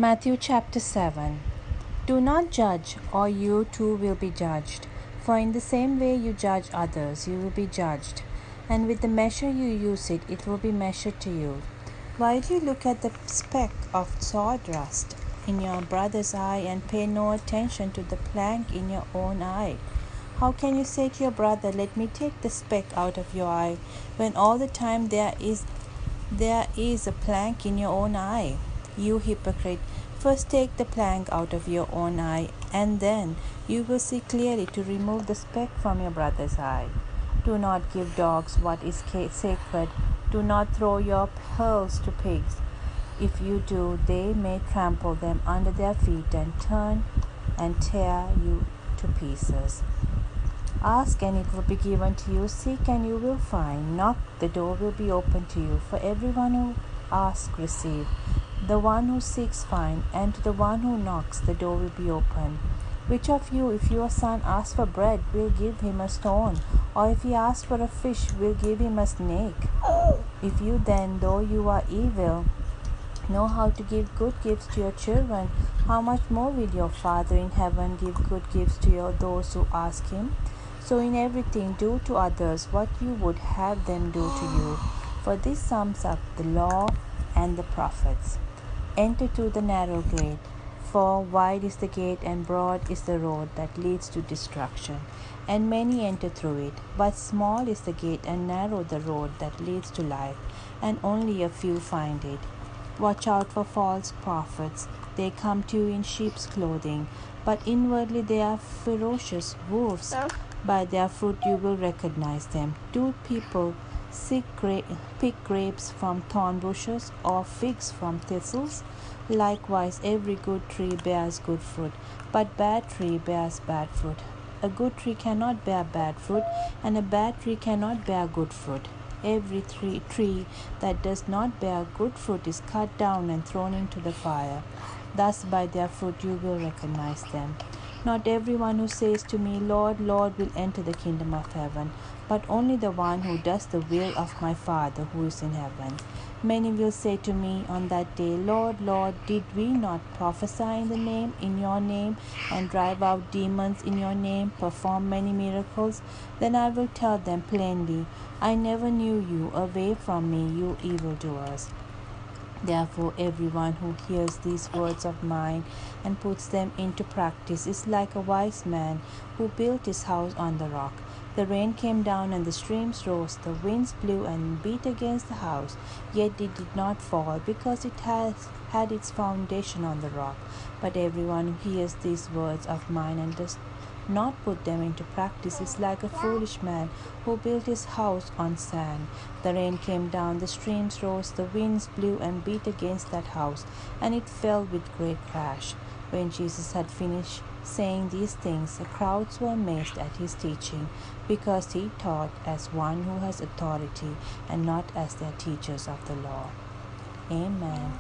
Matthew chapter 7. Do not judge, or you too will be judged. For in the same way you judge others, you will be judged. And with the measure you use it will be measured to you. Why do you look at the speck of sawdust in your brother's eye and pay no attention to the plank in your own eye? How can you say to your brother, "Let me take the speck out of your eye," when all the time there is a plank in your own eye? You hypocrite, first take the plank out of your own eye, and then you will see clearly to remove the speck from your brother's eye. Do not give dogs what is sacred. Do not throw your pearls to pigs. If you do, they may trample them under their feet and turn and tear you to pieces. Ask and it will be given to you. Seek and you will find. Knock, the door will be opened to you. For everyone who asks, receive. The one who seeks, finds. And to the one who knocks, the door will be opened. Which of you, if your son asks for bread, will give him a stone? Or if he asks for a fish, will give him a snake? If you then, though you are evil, know how to give good gifts to your children, how much more will your Father in heaven give good gifts to those who ask him? So in everything, do to others what you would have them do to you. For this sums up the law and the prophets. Enter through the narrow gate, for wide is the gate and broad is the road that leads to destruction, and many enter through it. But small is the gate and narrow the road that leads to life, and only a few find it. Watch out for false prophets. They come to you in sheep's clothing, but inwardly they are ferocious wolves. By their fruit you will recognize them. Do people pick grapes from thorn bushes, or figs from thistles? Likewise, every good tree bears good fruit, but bad tree bears bad fruit. A good tree cannot bear bad fruit, and a bad tree cannot bear good fruit. Every tree that does not bear good fruit is cut down and thrown into the fire. Thus by their fruit you will recognize them. Not everyone who says to me, "Lord, Lord," will enter the kingdom of heaven, but only the one who does the will of my Father who is in heaven. Many will say to me on that day, "Lord, Lord, did we not prophesy in your name, and drive out demons in your name, perform many miracles?" Then I will tell them plainly, "I never knew you. Away from me, you evildoers." Therefore, everyone who hears these words of mine and puts them into practice is like a wise man who built his house on the rock. The rain came down and the streams rose, the winds blew and beat against the house, yet it did not fall, because it had its foundation on the rock. But everyone who hears these words of mine and does not put them into practice is like a foolish man who built his house on sand. The rain came down, the streams rose, the winds blew and beat against that house, and it fell with great crash. When Jesus had finished saying these things, the crowds were amazed at his teaching, because he taught as one who has authority and not as their teachers of the law. Amen.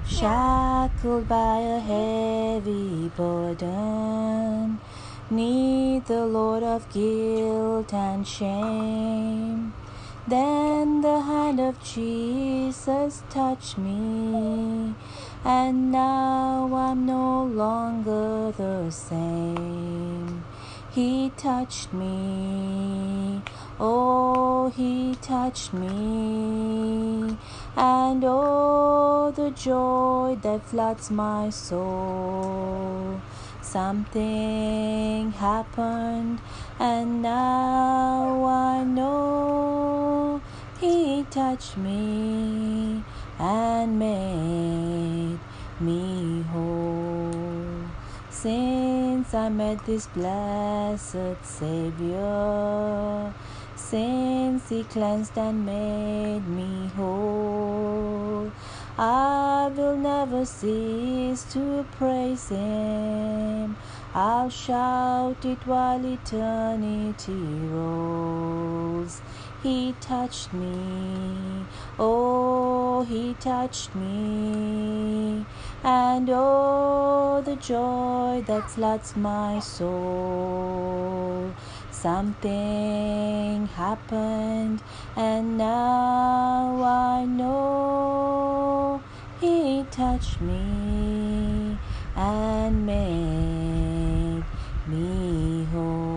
Shackled by a heavy burden, 'neath the load of guilt and shame, then the hand of Jesus touched me, and now I'm no longer the same. He touched me, oh, he touched me, and oh, the joy that floods my soul. Something happened, and now I know he touched me and made me whole. Since I met this blessed Savior, since he cleansed and made me whole, I will never cease to praise him. I'll shout it while eternity rolls. He touched me, oh, he touched me, and oh, the joy that floods my soul. Something happened, and now I touched me and made me whole.